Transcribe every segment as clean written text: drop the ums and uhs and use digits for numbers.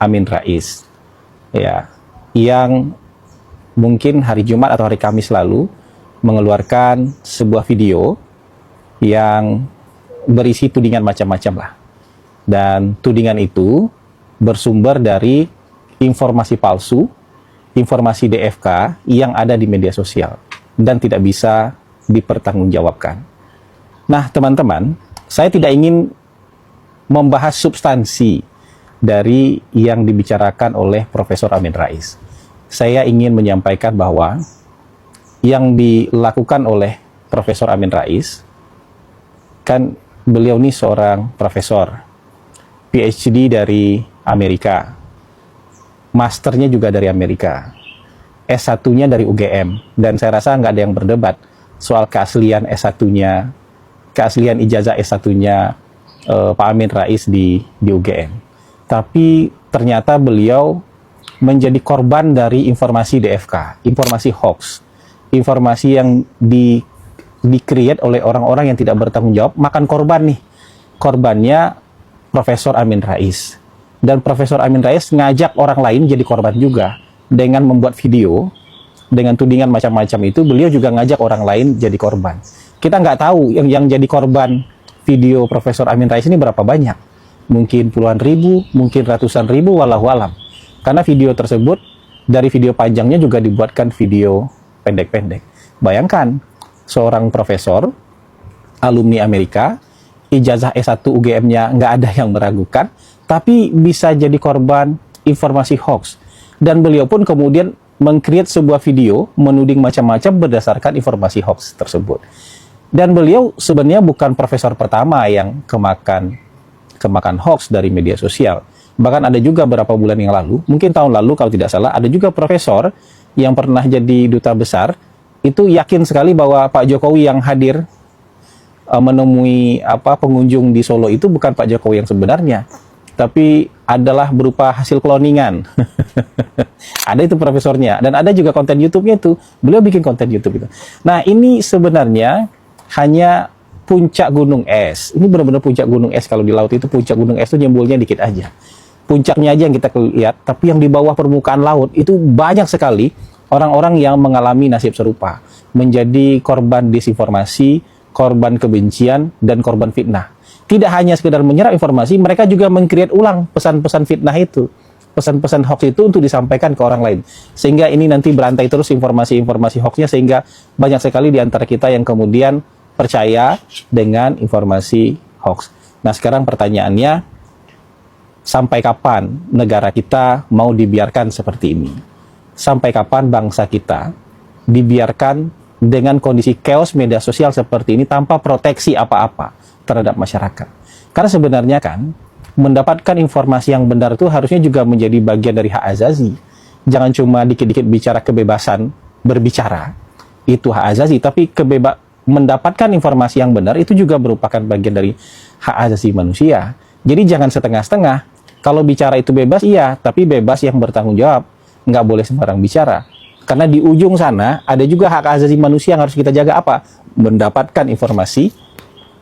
Amin Rais, ya, yang mungkin hari Jumat atau hari Kamis lalu mengeluarkan sebuah video yang berisi tudingan macam-macam lah. Dan tudingan itu bersumber dari informasi palsu, informasi DFK yang ada di media sosial dan tidak bisa dipertanggungjawabkan. Nah, teman-teman, saya tidak ingin membahas substansi dari yang dibicarakan oleh Profesor Amin Rais. Saya ingin menyampaikan bahwa yang dilakukan oleh Profesor Amin Rais, kan beliau ini seorang profesor PhD dari Amerika, masternya juga dari Amerika, S1-nya dari UGM, dan saya rasa nggak ada yang berdebat soal keaslian S1-nya, keaslian ijazah S1-nya Pak Amin Rais di UGM. Tapi ternyata beliau menjadi korban dari informasi DFK, informasi hoax, informasi yang di-create oleh orang-orang yang tidak bertanggung jawab, makan korban nih. Korbannya Profesor Amin Rais. Dan Profesor Amin Rais ngajak orang lain jadi korban juga. Dengan membuat video, dengan tudingan macam-macam itu, beliau juga ngajak orang lain jadi korban. Kita nggak tahu yang jadi korban video Profesor Amin Rais ini berapa banyak. Mungkin puluhan ribu, mungkin ratusan ribu, wallahu alam. Karena video tersebut, dari video panjangnya juga dibuatkan video pendek-pendek. Bayangkan, seorang profesor, alumni Amerika, ijazah S1 UGM-nya nggak ada yang meragukan, tapi bisa jadi korban informasi hoax. Dan beliau pun kemudian meng-create sebuah video menuding macam-macam berdasarkan informasi hoax tersebut. Dan beliau sebenarnya bukan profesor pertama yang kemakan hoax dari media sosial. Bahkan ada juga beberapa bulan yang lalu, mungkin tahun lalu kalau tidak salah, ada juga profesor yang pernah jadi duta besar, itu yakin sekali bahwa Pak Jokowi yang hadir menemui pengunjung di Solo itu bukan Pak Jokowi yang sebenarnya, tapi adalah berupa hasil cloningan. Ada itu profesornya, dan ada juga konten YouTube-nya itu. Beliau bikin konten YouTube itu. Nah, ini sebenarnya hanya puncak gunung es. Ini benar-benar puncak gunung es. Kalau di laut itu puncak gunung es itu nyembulnya dikit aja. Puncaknya aja yang kita lihat, tapi yang di bawah permukaan laut itu banyak sekali orang-orang yang mengalami nasib serupa, menjadi korban disinformasi, korban kebencian, dan korban fitnah. Tidak hanya sekedar menyerap informasi, mereka juga meng-create ulang pesan-pesan fitnah itu, pesan-pesan hoax itu untuk disampaikan ke orang lain. Sehingga ini nanti berantai terus informasi-informasi hoaxnya, sehingga banyak sekali di antara kita yang kemudian percaya dengan informasi hoax. Nah, sekarang pertanyaannya, sampai kapan negara kita mau dibiarkan seperti ini? Sampai kapan bangsa kita dibiarkan dengan kondisi chaos media sosial seperti ini tanpa proteksi apa-apa terhadap masyarakat? Karena sebenarnya kan, mendapatkan informasi yang benar itu harusnya juga menjadi bagian dari hak azazi. Jangan cuma dikit-dikit bicara kebebasan berbicara, itu hak azazi, tapi mendapatkan informasi yang benar itu juga merupakan bagian dari hak azazi manusia. Jadi jangan setengah-setengah. Kalau bicara itu bebas, iya, tapi bebas yang bertanggung jawab. Nggak boleh sembarang bicara. Karena di ujung sana ada juga hak asasi manusia yang harus kita jaga, apa? Mendapatkan informasi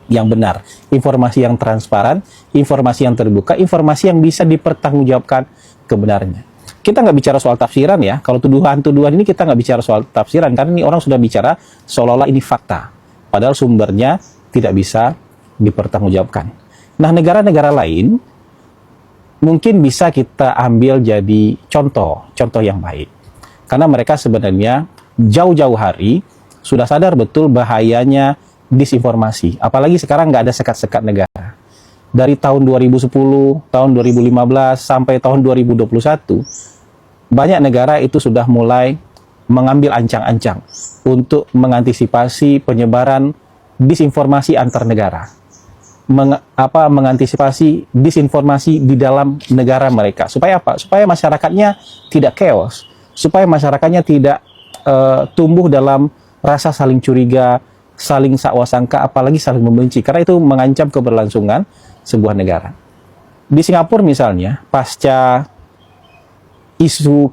yang benar, informasi yang transparan, informasi yang terbuka, informasi yang bisa dipertanggungjawabkan kebenarannya. Kita nggak bicara soal tafsiran ya. Kalau tuduhan-tuduhan ini kita nggak bicara soal tafsiran, karena ini orang sudah bicara seolah-olah ini fakta. Padahal sumbernya tidak bisa dipertanggungjawabkan. Nah, negara-negara lain mungkin bisa kita ambil jadi contoh yang baik. Karena mereka sebenarnya jauh-jauh hari sudah sadar betul bahayanya disinformasi. Apalagi sekarang nggak ada sekat-sekat negara. Dari tahun 2010, tahun 2015, sampai tahun 2021, banyak negara itu sudah mulai mengambil ancang-ancang untuk mengantisipasi penyebaran disinformasi antar negara. Mengantisipasi disinformasi di dalam negara mereka. Supaya apa? Supaya masyarakatnya tidak chaos. Supaya masyarakatnya tidak tumbuh dalam rasa saling curiga, saling sakwasangka, apalagi saling membenci. Karena itu mengancam keberlangsungan sebuah negara. Di Singapura misalnya, pasca isu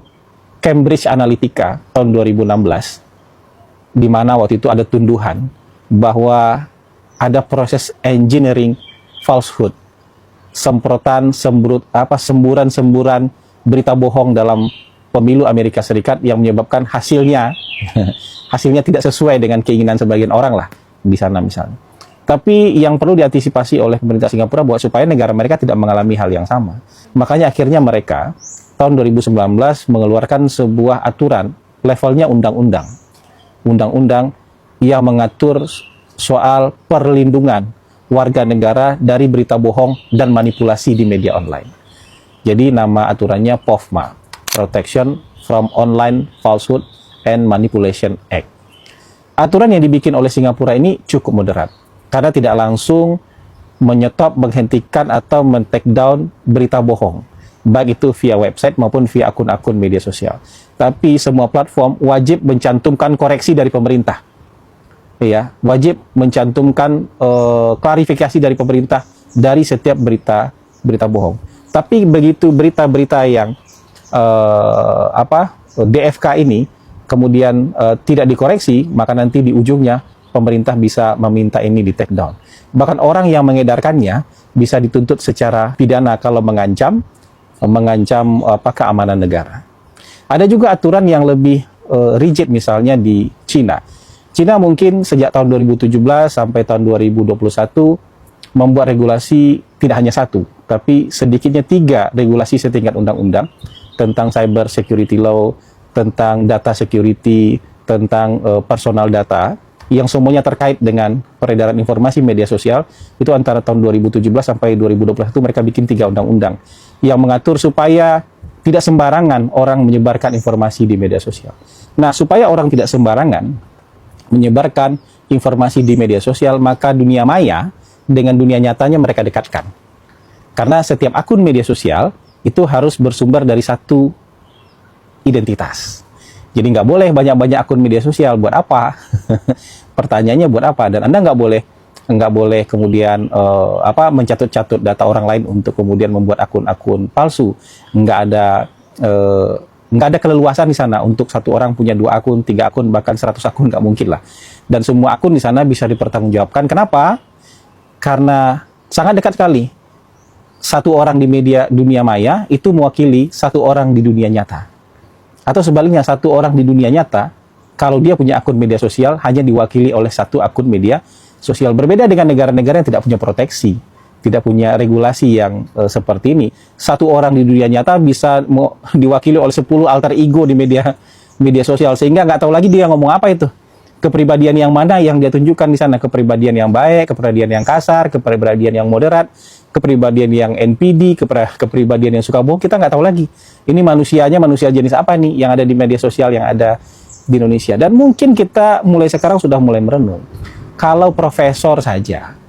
Cambridge Analytica tahun 2016, di mana waktu itu ada tuduhan bahwa ada proses engineering falsehood, semburan-semburan berita bohong dalam pemilu Amerika Serikat yang menyebabkan hasilnya hasilnya tidak sesuai dengan keinginan sebagian orang lah di sana misalnya. Tapi yang perlu diantisipasi oleh pemerintah Singapura bahwa supaya negara mereka tidak mengalami hal yang sama. Makanya akhirnya mereka tahun 2019 mengeluarkan sebuah aturan levelnya undang-undang. Undang-undang yang mengatur soal perlindungan warga negara dari berita bohong dan manipulasi di media online. Jadi nama aturannya POFMA, Protection from Online Falsehood and Manipulation Act. Aturan yang dibikin oleh Singapura ini cukup moderat, karena tidak langsung menyetop, menghentikan, atau men-take down berita bohong, baik itu via website maupun via akun-akun media sosial. Tapi semua platform wajib mencantumkan koreksi dari pemerintah. Ya, wajib mencantumkan klarifikasi dari pemerintah dari setiap berita bohong. Tapi begitu berita-berita yang DFK ini kemudian tidak dikoreksi, maka nanti di ujungnya pemerintah bisa meminta ini di take down. Bahkan orang yang mengedarkannya bisa dituntut secara pidana kalau mengancam keamanan negara. Ada juga aturan yang lebih rigid misalnya di Cina. Cina mungkin sejak tahun 2017 sampai tahun 2021 membuat regulasi tidak hanya satu, tapi sedikitnya 3 regulasi setingkat undang-undang tentang cyber security law, tentang data security, tentang personal data, yang semuanya terkait dengan peredaran informasi media sosial. Itu antara tahun 2017 sampai 2021 mereka bikin 3 undang-undang yang mengatur supaya tidak sembarangan orang menyebarkan informasi di media sosial. Nah, supaya orang tidak sembarangan menyebarkan informasi di media sosial, maka dunia maya dengan dunia nyatanya mereka dekatkan. Karena setiap akun media sosial itu harus bersumber dari satu identitas. Jadi nggak boleh banyak-banyak akun media sosial. Buat apa? Pertanyaannya buat apa? Dan Anda nggak boleh kemudian mencatut-catut data orang lain untuk kemudian membuat akun-akun palsu. Nggak ada keleluasan di sana untuk satu orang punya 2 akun, 3 akun, bahkan 100 akun, nggak mungkin lah. Dan semua akun di sana bisa dipertanggungjawabkan. Kenapa? Karena sangat dekat sekali. Satu orang di dunia maya itu mewakili satu orang di dunia nyata. Atau sebaliknya, satu orang di dunia nyata, kalau dia punya akun media sosial, hanya diwakili oleh satu akun media sosial. Berbeda dengan negara-negara yang tidak punya proteksi, tidak punya regulasi yang seperti ini. Satu orang di dunia nyata bisa diwakili oleh 10 alter ego di media sosial, sehingga nggak tahu lagi dia ngomong apa itu. Kepribadian yang mana yang dia tunjukkan di sana, kepribadian yang baik, kepribadian yang kasar, kepribadian yang moderat, kepribadian yang NPD, kepribadian yang suka bohong, kita nggak tahu lagi. Ini manusia jenis apa nih yang ada di media sosial yang ada di Indonesia. Dan mungkin kita mulai sekarang sudah mulai merenung. Kalau profesor saja,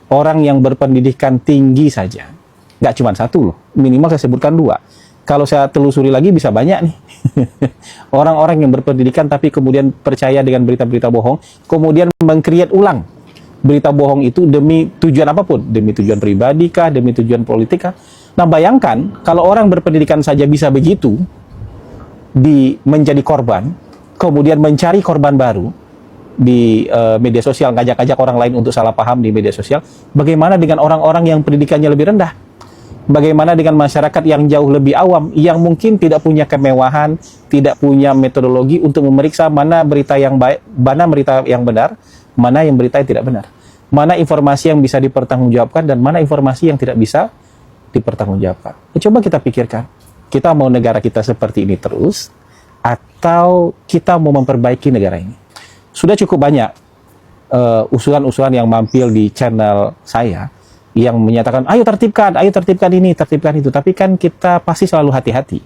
orang yang berpendidikan tinggi saja, nggak cuma 1 loh, minimal saya sebutkan 2. Kalau saya telusuri lagi bisa banyak nih. Orang-orang yang berpendidikan tapi kemudian percaya dengan berita-berita bohong, kemudian meng-create ulang berita bohong itu demi tujuan apapun, demi tujuan pribadi kah, demi tujuan politik kah. Nah, bayangkan kalau orang berpendidikan saja bisa begitu menjadi korban, kemudian mencari korban baru di media sosial, ngajak-ngajak orang lain untuk salah paham di media sosial. Bagaimana dengan orang-orang yang pendidikannya lebih rendah? Bagaimana dengan masyarakat yang jauh lebih awam, yang mungkin tidak punya kemewahan, tidak punya metodologi untuk memeriksa mana berita yang baik, mana berita yang benar, mana yang berita yang tidak benar, mana informasi yang bisa dipertanggungjawabkan dan mana informasi yang tidak bisa dipertanggungjawabkan. Coba kita pikirkan, kita mau negara kita seperti ini terus, atau kita mau memperbaiki negara ini? Sudah cukup banyak usulan-usulan yang mampir di channel saya, yang menyatakan, ayo tertibkan ini, tertibkan itu. Tapi kan kita pasti selalu hati-hati,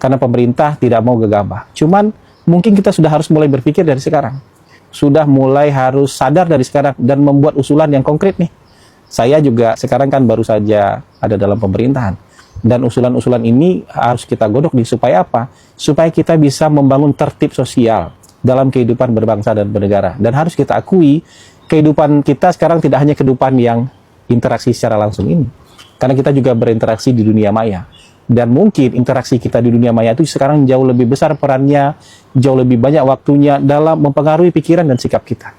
karena pemerintah tidak mau gegabah. Cuman mungkin kita sudah harus mulai berpikir dari sekarang. Sudah mulai harus sadar dari sekarang dan membuat usulan yang konkret nih. Saya juga sekarang kan baru saja ada dalam pemerintahan. Dan usulan-usulan ini harus kita godok nih, supaya apa? Supaya kita bisa membangun tertib sosial dalam kehidupan berbangsa dan bernegara. Dan harus kita akui, kehidupan kita sekarang tidak hanya kehidupan yang interaksi secara langsung ini, karena kita juga berinteraksi di dunia maya, dan mungkin interaksi kita di dunia maya itu sekarang jauh lebih besar perannya, jauh lebih banyak waktunya dalam mempengaruhi pikiran dan sikap kita.